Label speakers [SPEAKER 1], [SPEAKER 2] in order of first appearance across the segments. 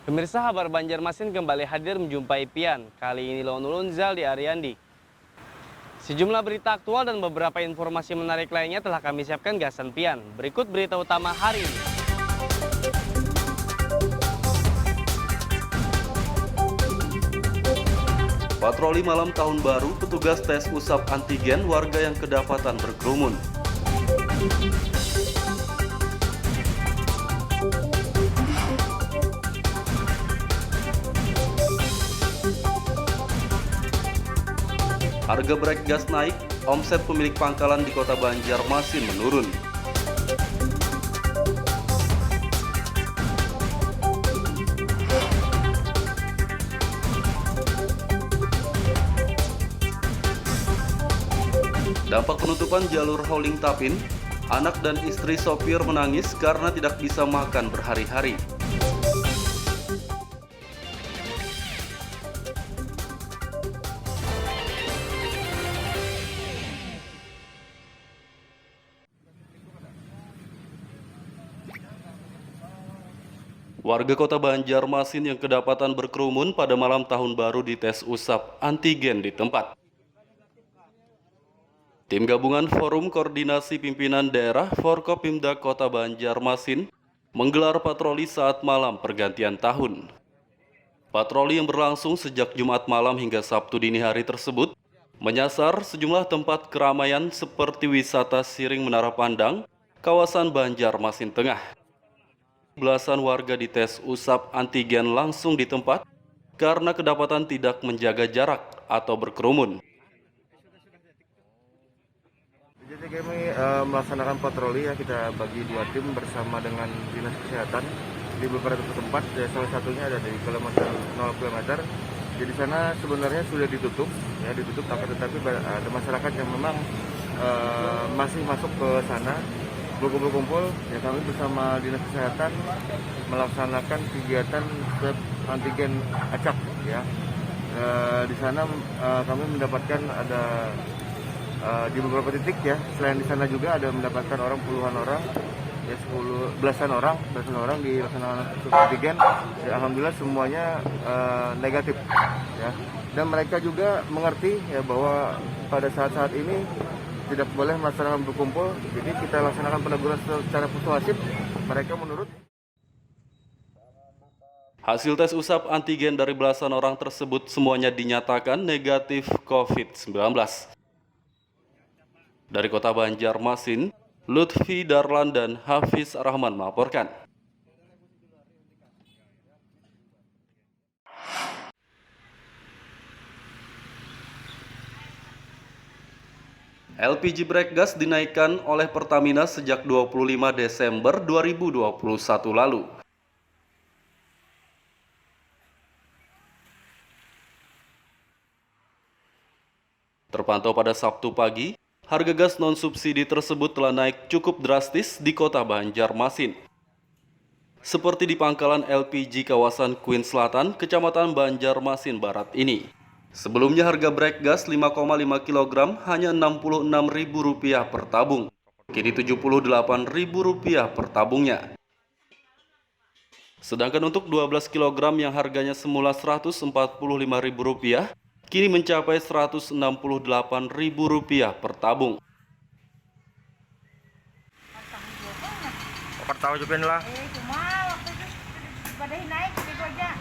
[SPEAKER 1] Pemirsa, Kabar Banjarmasin kembali hadir menjumpai Pian. Kali ini Lone Ulunzal di Ariandi. Sejumlah berita aktual dan beberapa informasi menarik lainnya telah kami siapkan gasan Pian. Berikut berita utama hari ini.
[SPEAKER 2] Patroli malam tahun baru, petugas tes usap antigen warga yang kedapatan berkerumun. Harga brek gas naik, omset pemilik pangkalan di Kota Banjarmasin menurun. Dampak penutupan jalur Hauling Tapin, anak dan istri sopir menangis karena tidak bisa makan berhari-hari. Warga Kota Banjarmasin yang kedapatan berkerumun pada malam tahun baru dites usap antigen di tempat. Tim gabungan Forum Koordinasi Pimpinan Daerah Forkopimda Kota Banjarmasin menggelar patroli saat malam pergantian tahun. Patroli yang berlangsung sejak Jumat malam hingga Sabtu dini hari tersebut menyasar sejumlah tempat keramaian seperti wisata Siring Menara Pandang, kawasan Banjarmasin Tengah. Belasan warga dites usap antigen langsung di tempat karena kedapatan tidak menjaga jarak atau berkerumun.
[SPEAKER 3] Jadi kami melaksanakan patroli ya, kita bagi dua tim bersama dengan Dinas Kesehatan di beberapa tempat, ya, salah satunya ada di kilometer 0 km. Jadi sana sebenarnya sudah ditutup, tetapi ada masyarakat yang memang masih masuk ke sana berkumpul-kumpul. Ya, kami bersama Dinas Kesehatan melaksanakan kegiatan swab antigen acak. Ya, di sana kami mendapatkan ada di beberapa titik ya, selain di sana juga ada mendapatkan orang puluhan orang, ya belasan orang dilaksanakan swab antigen. Ya, alhamdulillah semuanya negatif ya, dan mereka juga mengerti ya bahwa pada saat-saat ini tidak boleh melaksanakan berkumpul, jadi kita laksanakan peneguran secara persuasif, mereka menurut.
[SPEAKER 2] Hasil tes usap antigen dari belasan orang tersebut semuanya dinyatakan negatif COVID-19. Dari Kota Banjarmasin, Lutfi Darlan dan Hafiz Rahman melaporkan. LPG brek gas dinaikkan oleh Pertamina sejak 25 Desember 2021 lalu. Terpantau pada Sabtu pagi, harga gas non-subsidi tersebut telah naik cukup drastis di Kota Banjarmasin. Seperti di pangkalan LPG kawasan Queen Selatan, Kecamatan Banjarmasin Barat ini. Sebelumnya harga brek gas 5,5 kg hanya Rp66.000 per tabung, kini Rp78.000 per tabungnya. Sedangkan untuk 12 kg yang harganya semula Rp145.000, kini mencapai Rp168.000 per tabung.
[SPEAKER 3] Per tahu juga lah.
[SPEAKER 4] Cuma waktu itu pada naik itu aja.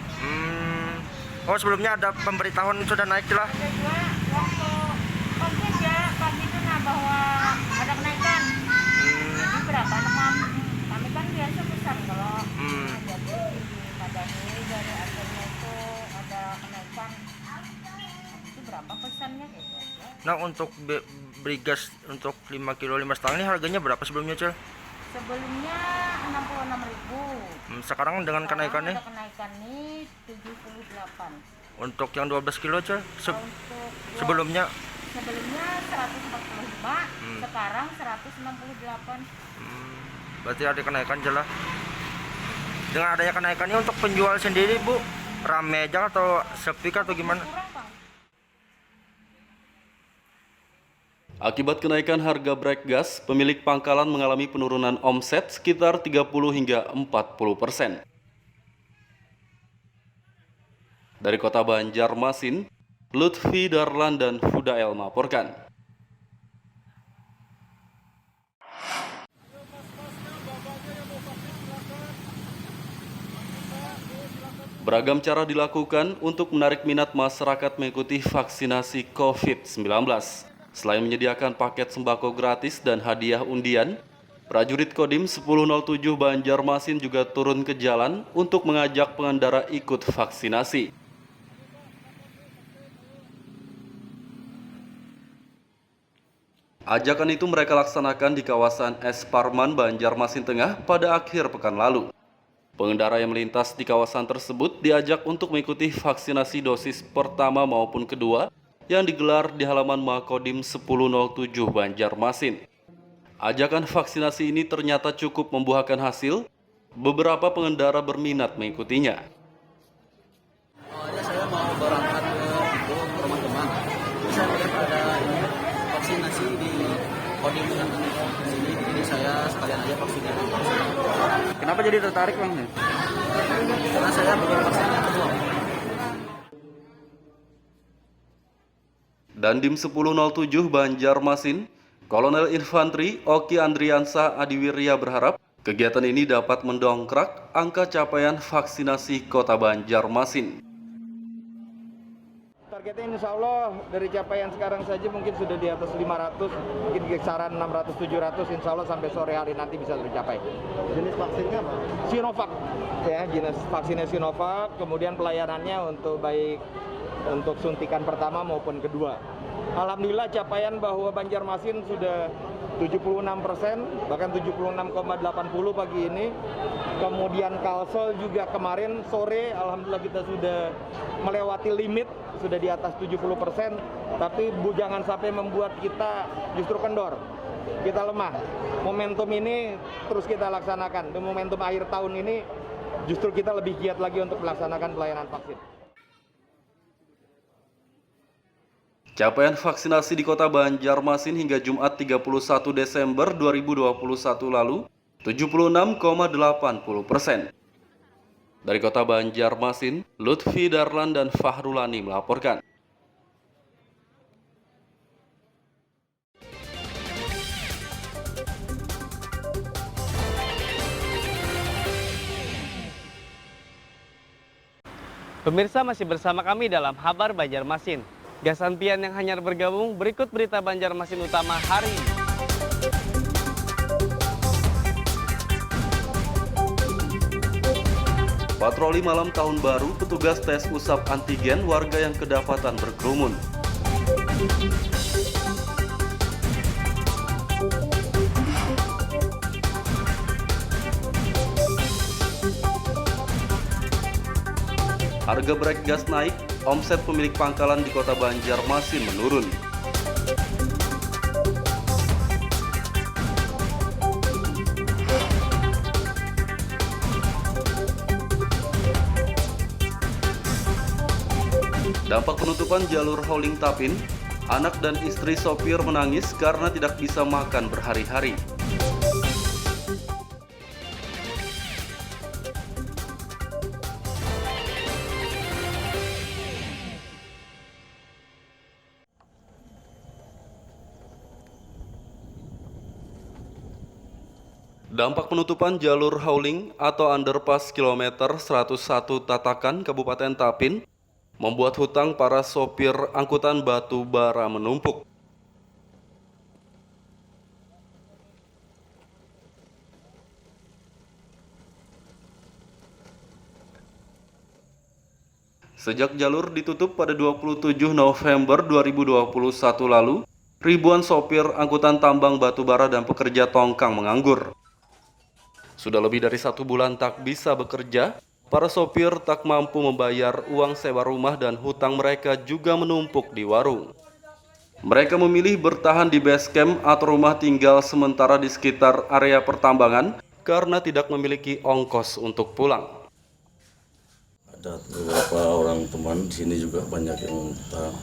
[SPEAKER 3] Oh, sebelumnya ada pemberitahuan sudah naik lah.
[SPEAKER 4] Ada juga waktu COVID ya pagi itu bahwa ada kenaikan. Jadi berapa enam? Kami kan biasa pesan kalau jadi Madani dari akhirnya itu ada kenaikan. Itu berapa pesannya gitu aja.
[SPEAKER 3] Nah, untuk beli gas untuk 5 kilo 5,5 ini harganya berapa sebelumnya, Cel?
[SPEAKER 4] Sebelumnya 66.000.
[SPEAKER 3] Sekarang dengan kenaikannya?
[SPEAKER 4] Ada kenaikan nih 78.
[SPEAKER 3] Untuk yang 12 kilo, Cel?
[SPEAKER 4] Untuk
[SPEAKER 3] Sebelumnya?
[SPEAKER 4] Sebelumnya 145, sekarang 168.
[SPEAKER 3] Berarti ada kenaikan jelas. Dengan adanya kenaikannya untuk penjual sendiri, Bu, rame aja atau sepi atau gimana?
[SPEAKER 4] Kurang, Bang.
[SPEAKER 2] Akibat kenaikan harga brek gas, pemilik pangkalan mengalami penurunan omset sekitar 30 hingga 40%. Dari Kota Banjarmasin, Lutfi Darlan dan Fudael melaporkan. Beragam cara dilakukan untuk menarik minat masyarakat mengikuti vaksinasi COVID-19. Selain menyediakan paket sembako gratis dan hadiah undian, prajurit Kodim 1007 Banjarmasin juga turun ke jalan untuk mengajak pengendara ikut vaksinasi. Ajakan itu mereka laksanakan di kawasan Es Parman, Banjarmasin Tengah pada akhir pekan lalu. Pengendara yang melintas di kawasan tersebut diajak untuk mengikuti vaksinasi dosis pertama maupun kedua yang digelar di halaman Makodim 1007 Banjarmasin. Ajakan vaksinasi ini ternyata cukup membuahkan hasil. Beberapa pengendara berminat mengikutinya.
[SPEAKER 5] Awalnya saya mau berangkat ke rumah teman. Saya melihat ada vaksinasi di Kodim yang sini, jadi saya sekalian aja vaksinasi.
[SPEAKER 3] Kenapa jadi tertarik Bang?
[SPEAKER 5] Karena saya belum vaksin yang kedua.
[SPEAKER 2] Dandim 1007 Banjarmasin, Kolonel Infantri Oki Andriansa Adiwirya berharap kegiatan ini dapat mendongkrak angka capaian vaksinasi Kota Banjarmasin.
[SPEAKER 3] Targetnya insya Allah dari capaian sekarang saja mungkin sudah di atas 500, mungkin kisaran 600-700, insya Allah sampai sore hari nanti bisa tercapai.
[SPEAKER 6] Jenis vaksinnya apa?
[SPEAKER 3] Sinovac, ya jenis vaksinnya Sinovac, kemudian pelayanannya untuk baik untuk suntikan pertama maupun kedua. Alhamdulillah capaian bahwa Banjarmasin sudah 76%, bahkan 76,80 pagi ini. Kemudian Kalsel juga kemarin sore, alhamdulillah kita sudah melewati limit, sudah di atas 70%. Tapi jangan sampai membuat kita justru kendor, kita lemah. Momentum ini terus kita laksanakan. Di momentum akhir tahun ini justru kita lebih giat lagi untuk melaksanakan pelayanan vaksin.
[SPEAKER 2] Capaian vaksinasi di Kota Banjarmasin hingga Jumat 31 Desember 2021 lalu 76,80%. Dari Kota Banjarmasin, Lutfi Darlan dan Fahrulani melaporkan.
[SPEAKER 1] Pemirsa masih bersama kami dalam Kabar Banjarmasin. Gasan Pian yang hanyar bergabung, berikut berita Banjarmasin utama hari ini.
[SPEAKER 2] Patroli malam tahun baru, petugas tes usap antigen warga yang kedapatan berkerumun. Harga brek gas naik, omset pemilik pangkalan di Kota Banjarmasin menurun. Dampak penutupan jalur Hauling Tapin, anak dan istri sopir menangis karena tidak bisa makan berhari-hari. Dampak penutupan jalur Hauling atau underpass kilometer 101 Tatakan Kabupaten Tapin membuat hutang para sopir angkutan batu bara menumpuk. Sejak jalur ditutup pada 27 November 2021 lalu, ribuan sopir angkutan tambang batu bara dan pekerja tongkang menganggur. Sudah lebih dari 1 bulan tak bisa bekerja, para sopir tak mampu membayar uang sewa rumah dan hutang mereka juga menumpuk di warung. Mereka memilih bertahan di base camp atau rumah tinggal sementara di sekitar area pertambangan karena tidak memiliki ongkos untuk pulang.
[SPEAKER 7] Ada beberapa orang teman di sini juga banyak yang utang.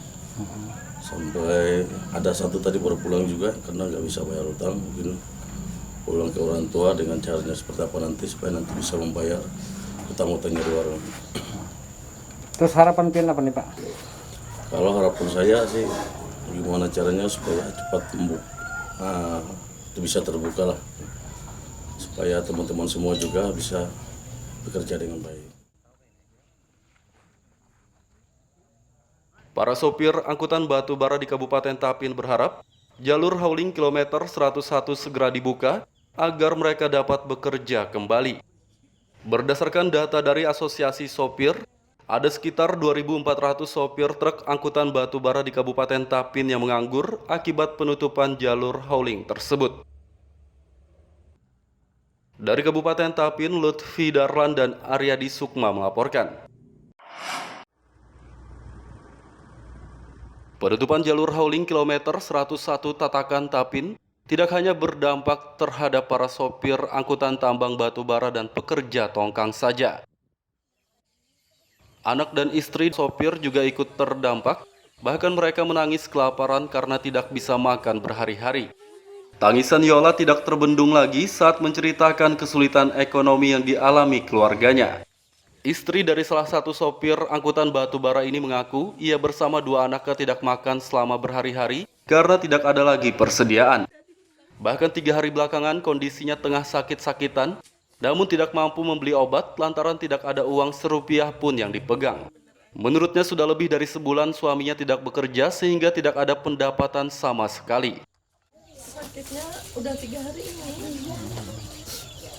[SPEAKER 7] Sampai ada satu tadi baru pulang juga karena nggak bisa bayar utang, mungkin pulang ke orang tua dengan caranya seperti apa nanti supaya nanti bisa membayar utang-utangnya di warung.
[SPEAKER 6] Terus harapan pian apa nih Pak?
[SPEAKER 7] Kalau harapan saya sih gimana caranya supaya cepat itu bisa terbuka lah, supaya teman-teman semua juga bisa bekerja dengan baik.
[SPEAKER 2] Para sopir angkutan batu bara di Kabupaten Tapin berharap jalur hauling kilometer 101 segera dibuka agar mereka dapat bekerja kembali. Berdasarkan data dari Asosiasi Sopir, ada sekitar 2.400 sopir truk angkutan batu bara di Kabupaten Tapin yang menganggur akibat penutupan jalur hauling tersebut. Dari Kabupaten Tapin, Lutfi Darlan dan Aryadi Sukma melaporkan. Penutupan jalur hauling kilometer 101 Tatakan Tapin tidak hanya berdampak terhadap para sopir angkutan tambang batu bara dan pekerja tongkang saja. Anak dan istri sopir juga ikut terdampak, bahkan mereka menangis kelaparan karena tidak bisa makan berhari-hari. Tangisan Yola tidak terbendung lagi saat menceritakan kesulitan ekonomi yang dialami keluarganya. Istri dari salah satu sopir angkutan batu bara ini mengaku ia bersama 2 anaknya tidak makan selama berhari-hari karena tidak ada lagi persediaan. Bahkan 3 hari belakangan kondisinya tengah sakit-sakitan, namun tidak mampu membeli obat lantaran tidak ada uang serupiah pun yang dipegang. Menurutnya sudah lebih dari sebulan suaminya tidak bekerja sehingga tidak ada pendapatan sama sekali.
[SPEAKER 8] Sakitnya udah 3 hari ini.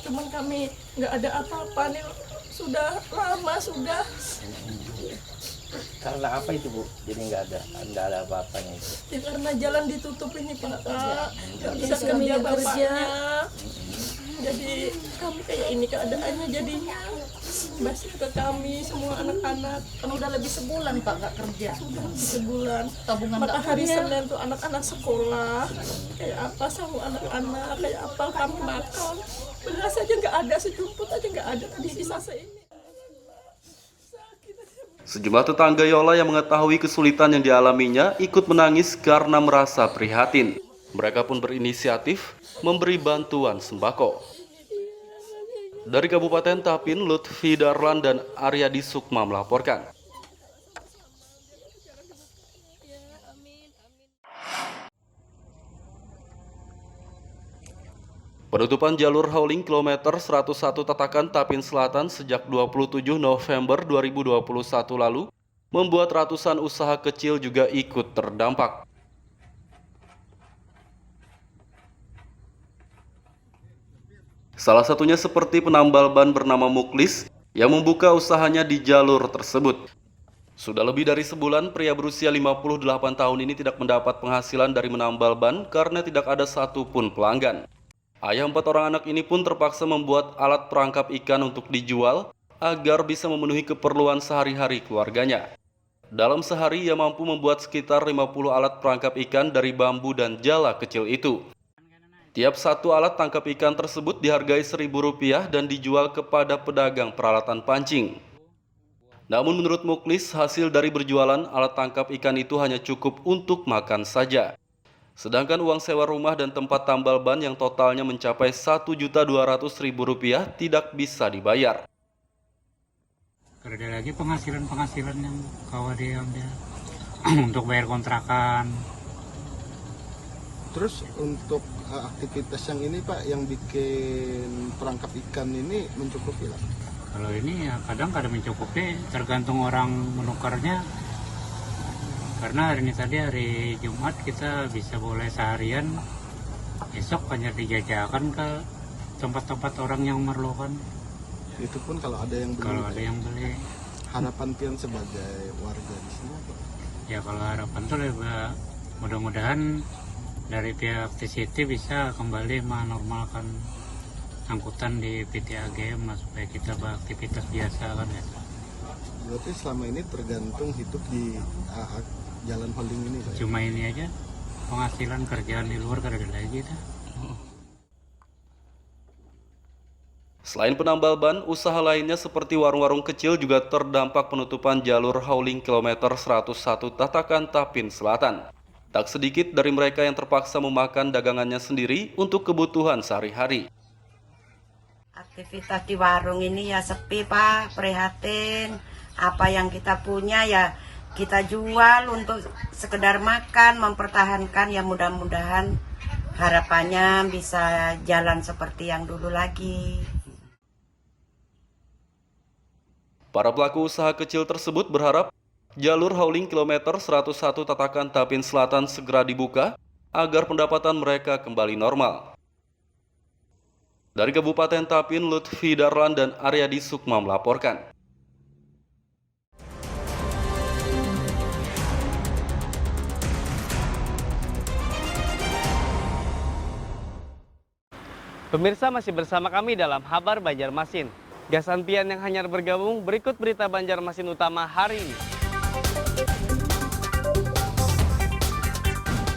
[SPEAKER 8] Cuman kami nggak ada apa-apa nih. Sudah lama sudah.
[SPEAKER 9] Karena apa itu Bu? Jadi nggak ada apa-apanya itu.
[SPEAKER 8] Ya, karena jalan ditutup ini Pak. Nggak bisa kerja bapaknya. Jadi kami kayak ini keadaannya jadinya. Masih ke kami semua anak-anak.
[SPEAKER 4] Kan udah lebih sebulan Pak nggak kerja.
[SPEAKER 8] Sudah sebulan.
[SPEAKER 4] Tabungan
[SPEAKER 8] Maka
[SPEAKER 4] nggak
[SPEAKER 8] hari
[SPEAKER 4] punya.
[SPEAKER 8] Senin tuh anak-anak sekolah. Kayak apa sama anak-anak, kayak apa kami makan. Beras aja nggak ada, sejumput aja nggak ada tadi sisa ini.
[SPEAKER 2] Sejumlah tetangga Yola yang mengetahui kesulitan yang dialaminya ikut menangis karena merasa prihatin. Mereka pun berinisiatif memberi bantuan sembako. Dari Kabupaten Tapin, Lutfi Darlan dan Aryadi Sukma melaporkan. Penutupan jalur hauling kilometer 101 Tatakan Tapin Selatan sejak 27 November 2021 lalu membuat ratusan usaha kecil juga ikut terdampak. Salah satunya seperti penambal ban bernama Muklis yang membuka usahanya di jalur tersebut. Sudah lebih dari sebulan, pria berusia 58 tahun ini tidak mendapat penghasilan dari menambal ban karena tidak ada satupun pelanggan. Ayah 4 orang anak ini pun terpaksa membuat alat perangkap ikan untuk dijual agar bisa memenuhi keperluan sehari-hari keluarganya. Dalam sehari ia mampu membuat sekitar 50 alat perangkap ikan dari bambu dan jala kecil itu. Tiap satu alat tangkap ikan tersebut dihargai Rp1.000 dan dijual kepada pedagang peralatan pancing. Namun menurut Muklis, hasil dari berjualan alat tangkap ikan itu hanya cukup untuk makan saja. Sedangkan uang sewa rumah dan tempat tambal ban yang totalnya mencapai Rp1.200.000 tidak bisa dibayar.
[SPEAKER 6] Ada lagi penghasilan yang kau dia ambil untuk bayar kontrakan.
[SPEAKER 10] Terus untuk aktivitas yang ini Pak, yang bikin perangkap ikan ini mencukupi lah?
[SPEAKER 6] Kalau ini ya kadang-kadang mencukupi, tergantung orang menukarnya. Karena hari ini tadi hari Jumat kita bisa boleh seharian, besok hanya dijajakan ke tempat-tempat orang yang memerlukan.
[SPEAKER 10] Itu pun kalau ada yang beli.
[SPEAKER 6] Kalau ada yang beli.
[SPEAKER 10] Harapan pian sebagai warga di sini apa?
[SPEAKER 6] Ya kalau harapan tuh mudah-mudahan dari pihak TCT bisa kembali menormalkan angkutan di PT AGM supaya kita beraktivitas biasa kan ya.
[SPEAKER 10] Berarti selama ini tergantung hidup di jalan holding ini Pak?
[SPEAKER 6] Cuma ini aja penghasilan kerjaan di luar kan ada lagi dah.
[SPEAKER 2] Selain penambal ban, usaha lainnya seperti warung-warung kecil juga terdampak penutupan jalur hauling kilometer 101 Tatakan Tapin Selatan. Tak sedikit dari mereka yang terpaksa memakan dagangannya sendiri untuk kebutuhan sehari-hari.
[SPEAKER 11] Aktivitas di warung ini ya sepi Pak, prihatin. Apa yang kita punya ya kita jual untuk sekedar makan, mempertahankan, ya mudah-mudahan harapannya bisa jalan seperti yang dulu lagi.
[SPEAKER 2] Para pelaku usaha kecil tersebut berharap jalur hauling kilometer 101 Tatakan Tapin Selatan segera dibuka agar pendapatan mereka kembali normal. Dari Kabupaten Tapin, Lutfi Darlan dan Aryadi Sukma melaporkan.
[SPEAKER 1] Pemirsa masih bersama kami dalam Habar Banjarmasin. Gasan pian yang hanyar bergabung, berikut berita Banjarmasin utama hari ini.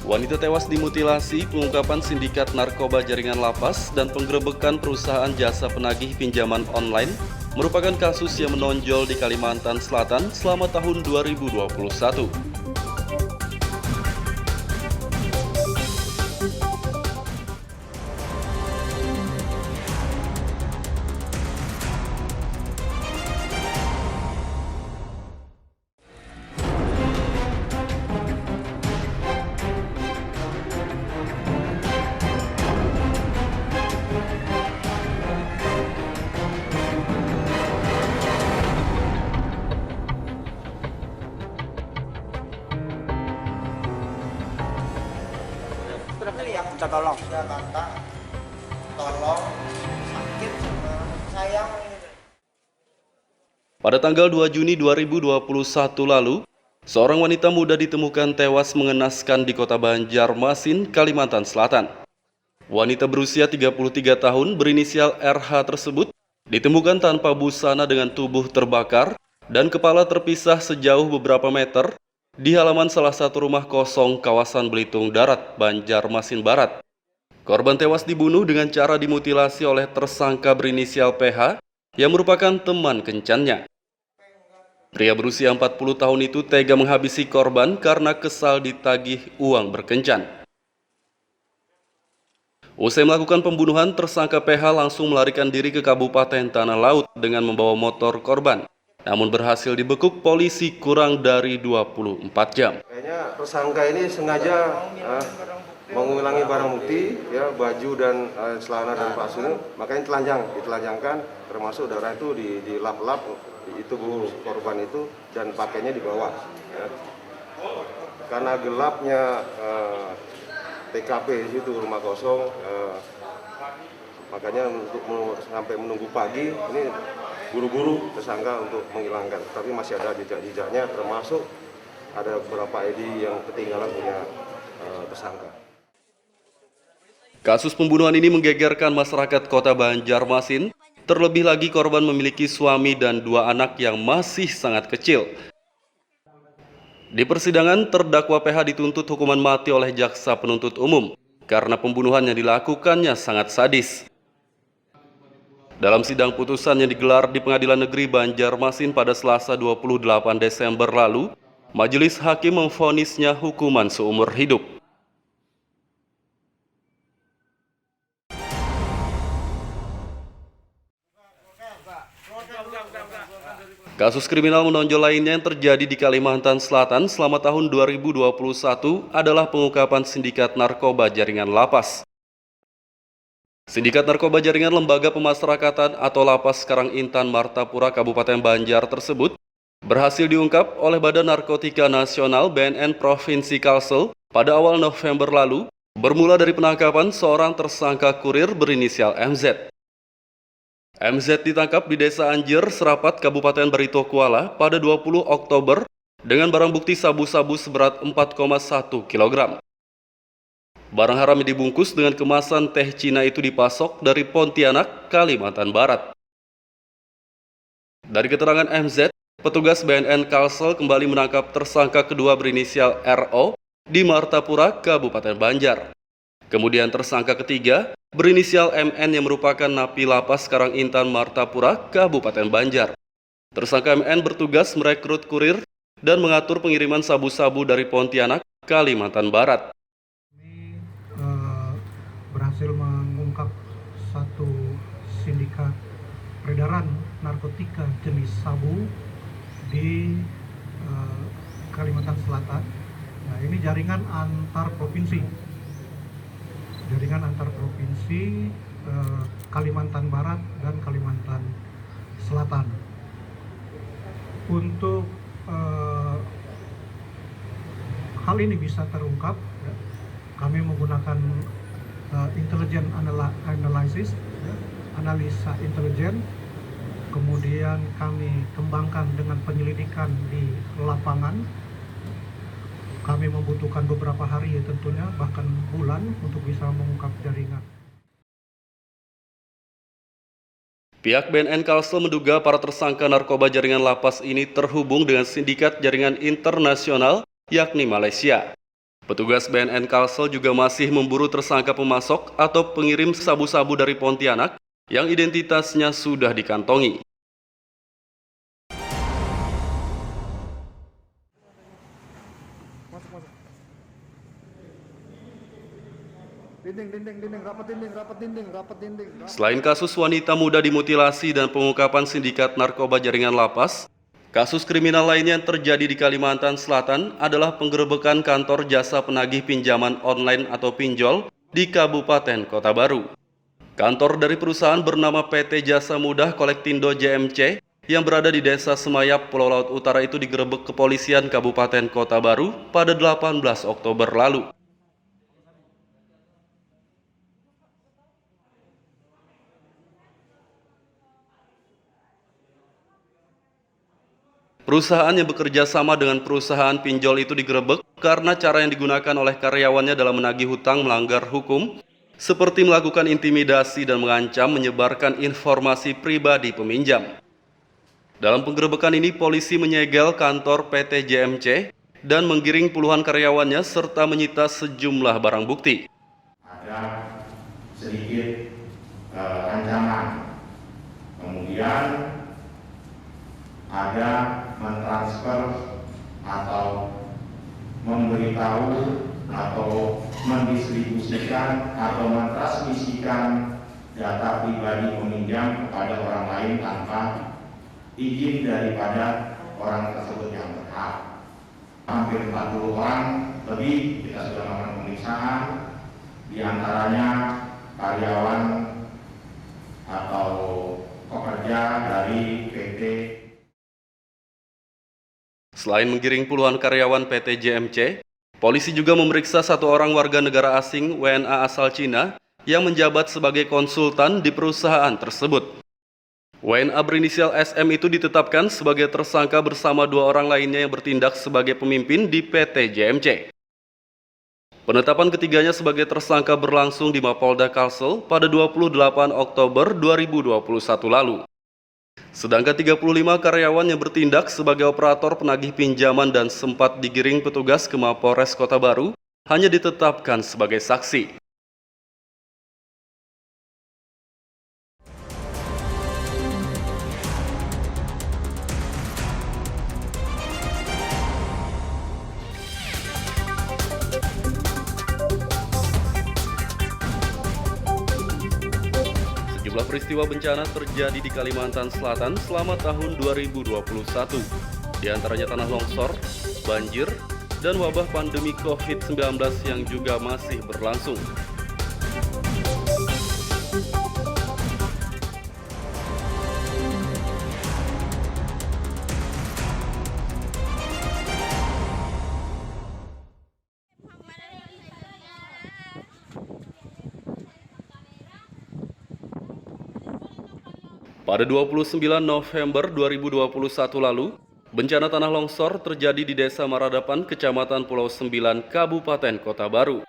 [SPEAKER 2] Wanita tewas dimutilasi, pengungkapan sindikat narkoba jaringan lapas, dan penggerebekan perusahaan jasa penagih pinjaman online merupakan kasus yang menonjol di Kalimantan Selatan selama tahun 2021.
[SPEAKER 12] Minta tolong. Jakarta, tolong, sakit, sayang.
[SPEAKER 2] Pada tanggal 2 Juni 2021 lalu, seorang wanita muda ditemukan tewas mengenaskan di kota Banjarmasin, Kalimantan Selatan. Wanita berusia 33 tahun berinisial RH tersebut ditemukan tanpa busana dengan tubuh terbakar dan kepala terpisah sejauh beberapa meter di halaman salah satu rumah kosong kawasan Belitung Darat, Banjarmasin Barat. Korban tewas dibunuh dengan cara dimutilasi oleh tersangka berinisial PH yang merupakan teman kencannya. Pria berusia 40 tahun itu tega menghabisi korban karena kesal ditagih uang berkencan. Usai melakukan pembunuhan, tersangka PH langsung melarikan diri ke Kabupaten Tanah Laut dengan membawa motor korban. Namun berhasil dibekuk polisi kurang dari 24 jam.
[SPEAKER 3] Kayaknya tersangka ini sengaja mengulangi barang bukti, ya, baju dan celana dan pakaian, makanya ditelanjangkan, termasuk darah itu dilap-lap di tubuh korban itu dan pakainya di bawah. Ya. Karena gelapnya TKP di situ rumah kosong, makanya untuk sampai menunggu pagi ini buru-buru tersangka untuk menghilangkan, tapi masih ada jejak-jejaknya, termasuk ada beberapa ID yang ketinggalan punya tersangka.
[SPEAKER 2] Kasus pembunuhan ini menggegerkan masyarakat kota Banjarmasin, terlebih lagi korban memiliki suami dan 2 anak yang masih sangat kecil. Di persidangan, terdakwa PH dituntut hukuman mati oleh jaksa penuntut umum karena pembunuhan yang dilakukannya sangat sadis. Dalam sidang putusan yang digelar di Pengadilan Negeri Banjarmasin pada Selasa 28 Desember lalu, majelis hakim memvonisnya hukuman seumur hidup. Kasus kriminal menonjol lainnya yang terjadi di Kalimantan Selatan selama tahun 2021 adalah pengungkapan sindikat narkoba jaringan lapas. Sindikat narkoba jaringan Lembaga Pemasyarakatan atau Lapas Karangintan Martapura Kabupaten Banjar tersebut berhasil diungkap oleh Badan Narkotika Nasional BNN Provinsi Kalsel pada awal November lalu, bermula dari penangkapan seorang tersangka kurir berinisial MZ. MZ ditangkap di Desa Anjir, Serapat, Kabupaten Barito Kuala pada 20 Oktober dengan barang bukti sabu-sabu seberat 4,1 kg. Barang haram yang dibungkus dengan kemasan teh Cina itu dipasok dari Pontianak, Kalimantan Barat. Dari keterangan MZ, petugas BNN Kalsel kembali menangkap tersangka kedua berinisial RO di Martapura, Kabupaten Banjar. Kemudian tersangka ketiga berinisial MN yang merupakan napi lapas Karangintan Martapura, Kabupaten Banjar. Tersangka MN bertugas merekrut kurir dan mengatur pengiriman sabu-sabu dari Pontianak, Kalimantan Barat.
[SPEAKER 13] Berhasil mengungkap satu sindikat peredaran narkotika jenis sabu di Kalimantan Selatan. Nah, ini jaringan antar provinsi. Jaringan antar provinsi Kalimantan Barat dan Kalimantan Selatan. Untuk hal ini bisa terungkap, ya, kami menggunakan intelligent analysis, ya, analisa intelijen. Kemudian kami kembangkan dengan penyelidikan di lapangan. Kami membutuhkan beberapa hari tentunya, bahkan bulan untuk bisa mengungkap jaringan.
[SPEAKER 2] Pihak BNN Kalsel menduga para tersangka narkoba jaringan lapas ini terhubung dengan sindikat jaringan internasional yakni Malaysia. Petugas BNN Kalsel juga masih memburu tersangka pemasok atau pengirim sabu-sabu dari Pontianak yang identitasnya sudah dikantongi. Selain kasus wanita muda dimutilasi dan pengungkapan sindikat narkoba jaringan lapas, kasus kriminal lainnya yang terjadi di Kalimantan Selatan adalah penggerebekan kantor jasa penagih pinjaman online atau pinjol di Kabupaten Kota Baru. Kantor dari perusahaan bernama PT Jasa Mudah Kolektindo JMC yang berada di Desa Semayap, Pulau Laut Utara itu digerebek kepolisian Kabupaten Kota Baru pada 18 Oktober lalu. Perusahaan yang bekerja sama dengan perusahaan pinjol itu digerebek karena cara yang digunakan oleh karyawannya dalam menagih hutang melanggar hukum, seperti melakukan intimidasi dan mengancam menyebarkan informasi pribadi peminjam. Dalam penggerebekan ini, polisi menyegel kantor PT JMC dan menggiring puluhan karyawannya serta menyita sejumlah barang bukti.
[SPEAKER 14] Ada sedikit ancaman, kemudian ada mentransfer atau memberitahu atau mendistribusikan atau mentransmisikan data pribadi peminjam kepada orang lain tanpa izin daripada orang tersebut yang berhak. Hampir 40 orang lebih kita sudah melakukan pemeriksaan, diantaranya karyawan atau pekerja dari PT.
[SPEAKER 2] Selain menggiring puluhan karyawan PT JMC, polisi juga memeriksa satu orang warga negara asing WNA asal Cina yang menjabat sebagai konsultan di perusahaan tersebut. WNA berinisial SM itu ditetapkan sebagai tersangka bersama dua orang lainnya yang bertindak sebagai pemimpin di PT JMC. Penetapan ketiganya sebagai tersangka berlangsung di Mapolda Kalsel pada 28 Oktober 2021 lalu. Sedangkan 35 karyawan yang bertindak sebagai operator penagih pinjaman dan sempat digiring petugas ke Mapolres Kota Baru hanya ditetapkan sebagai saksi. Sejumlah peristiwa bencana terjadi di Kalimantan Selatan selama tahun 2021. Di antaranya tanah longsor, banjir, dan wabah pandemi COVID-19 yang juga masih berlangsung. Pada 29 November 2021 lalu, bencana tanah longsor terjadi di Desa Maradapan, Kecamatan Pulau Sembilan, Kabupaten Kota Baru.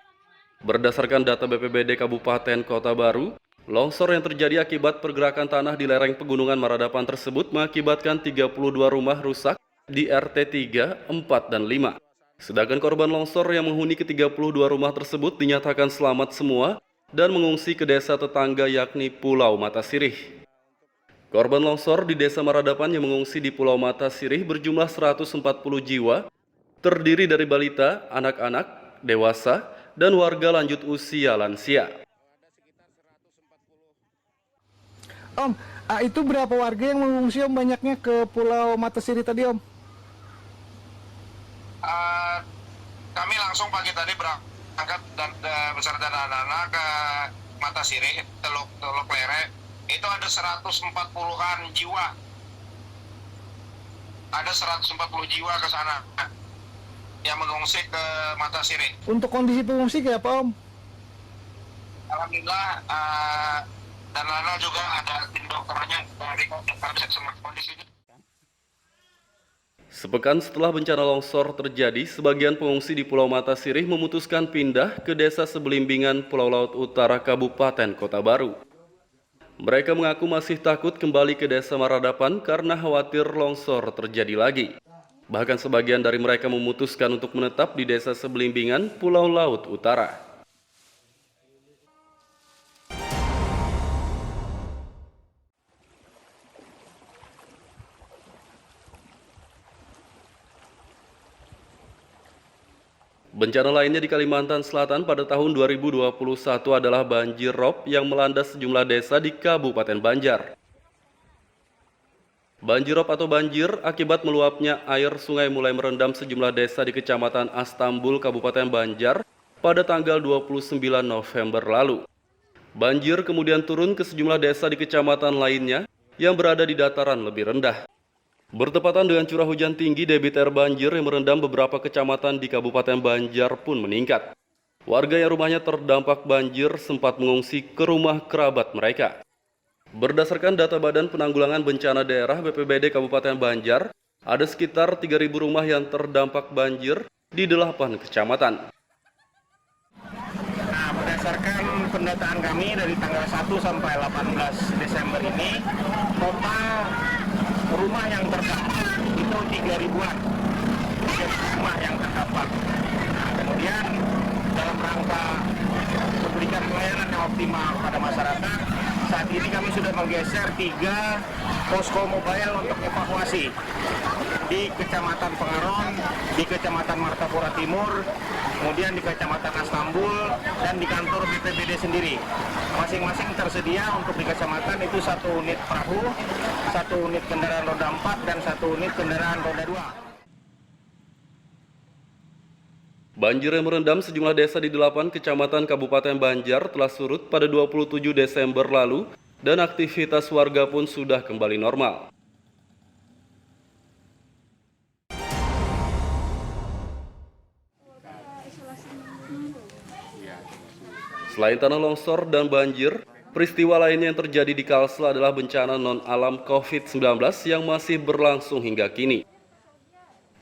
[SPEAKER 2] Berdasarkan data BPBD Kabupaten Kota Baru, longsor yang terjadi akibat pergerakan tanah di lereng pegunungan Maradapan tersebut mengakibatkan 32 rumah rusak di RT 3, 4, dan 5. Sedangkan korban longsor yang menghuni ke-32 rumah tersebut dinyatakan selamat semua dan mengungsi ke desa tetangga yakni Pulau Mata Sirih. Korban longsor di Desa Maradapan yang mengungsi di Pulau Mata Sirih berjumlah 140 jiwa, terdiri dari balita, anak-anak, dewasa, dan warga lanjut usia lansia.
[SPEAKER 13] Om, itu berapa warga yang mengungsi Om banyaknya ke Pulau Mata Sirih tadi Om?
[SPEAKER 14] Kami langsung pagi tadi berangkat dan beserta anak-anak ke Mata Sirih, Teluk Lere. Itu ada 140-an jiwa. Ada 140 jiwa ke sana yang mengungsi ke Mata Sirih.
[SPEAKER 15] Untuk kondisi pengungsi kayak apa, Om?
[SPEAKER 14] Alhamdulillah, dan Lana juga ada tim dokternya dari kondisi.
[SPEAKER 2] Sepekan setelah bencana longsor terjadi, sebagian pengungsi di Pulau Mata Sirih memutuskan pindah ke desa Sebelimbingan, Pulau Laut Utara, Kabupaten Kota Baru. Mereka mengaku masih takut kembali ke desa Maradapan karena khawatir longsor terjadi lagi. Bahkan sebagian dari mereka memutuskan untuk menetap di desa Sebelimbingan, Pulau Laut Utara. Bencana lainnya di Kalimantan Selatan pada tahun 2021 adalah banjir rob yang melanda sejumlah desa di Kabupaten Banjar. Banjir rob atau banjir akibat meluapnya air sungai mulai merendam sejumlah desa di Kecamatan Astambul, Kabupaten Banjar pada tanggal 29 November lalu. Banjir kemudian turun ke sejumlah desa di kecamatan lainnya yang berada di dataran lebih rendah. Bertepatan dengan curah hujan tinggi, debit air banjir yang merendam beberapa kecamatan di Kabupaten Banjar pun meningkat. Warga yang rumahnya terdampak banjir sempat mengungsi ke rumah kerabat mereka. Berdasarkan data Badan Penanggulangan Bencana Daerah BPBD Kabupaten Banjar, ada sekitar 3.000 rumah yang terdampak banjir di 8 kecamatan.
[SPEAKER 14] Nah, berdasarkan pendataan kami dari tanggal 1 sampai 18 Desember ini, total rumah yang terdampak itu 3.000-an rumah yang terdampak. Nah, kemudian dalam rangka memberikan pelayanan yang optimal kepada masyarakat, saat ini kami sudah menggeser 3 posko mobile untuk evakuasi di Kecamatan Pengaron, di Kecamatan Martapura Timur, kemudian di Kecamatan Astambul, dan di kantor BPBD sendiri. Masing-masing tersedia untuk di kecamatan itu 1 unit perahu, 1 unit kendaraan roda 4, dan 1 unit kendaraan roda 2.
[SPEAKER 2] Banjir yang merendam sejumlah desa di 8 kecamatan Kabupaten Banjar telah surut pada 27 Desember lalu dan aktivitas warga pun sudah kembali normal. Selain tanah longsor dan banjir, peristiwa lainnya yang terjadi di Kalsel adalah bencana non-alam COVID-19 yang masih berlangsung hingga kini.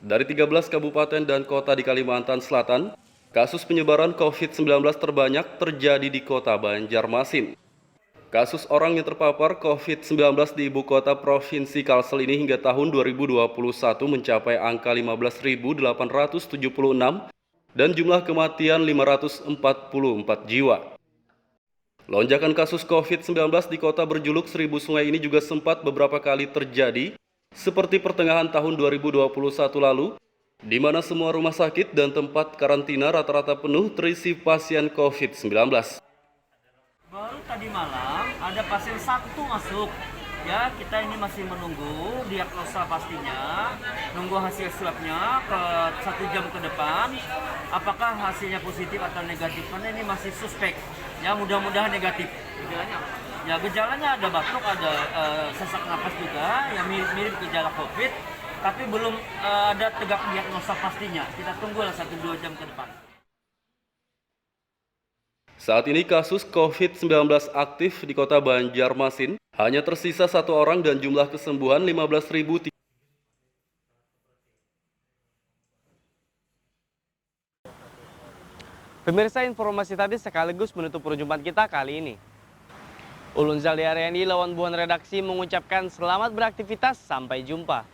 [SPEAKER 2] Dari 13 kabupaten dan kota di Kalimantan Selatan, kasus penyebaran COVID-19 terbanyak terjadi di kota Banjarmasin. Kasus orang yang terpapar COVID-19 di ibu kota Provinsi Kalsel ini hingga tahun 2021 mencapai angka 15.876 dan jumlah kematian 544 jiwa. Lonjakan kasus COVID-19 di kota berjuluk Seribu Sungai ini juga sempat beberapa kali terjadi, seperti pertengahan tahun 2021 lalu, di mana semua rumah sakit dan tempat karantina rata-rata penuh terisi pasien COVID-19.
[SPEAKER 16] Baru tadi malam ada pasien 1 masuk. Ya, kita ini masih menunggu diagnosa pastinya, nunggu hasil swabnya ke 1 jam ke depan. Apakah hasilnya positif atau negatif? Karena ini masih suspek. Ya, mudah-mudahan negatif. Gejalanya ada batuk, ada sesak napas juga, yang mirip gejala COVID, tapi belum ada tegak diagnosa pastinya. Kita tunggulah 1-2 jam ke depan.
[SPEAKER 2] Saat ini kasus COVID-19 aktif di kota Banjarmasin hanya tersisa 1 orang dan jumlah kesembuhan 15.000.
[SPEAKER 1] Pemirsa, informasi tadi sekaligus menutup perjumpaan kita kali ini. Ulun Zaldi Ariandi, lawan buan redaksi mengucapkan selamat beraktivitas, sampai jumpa.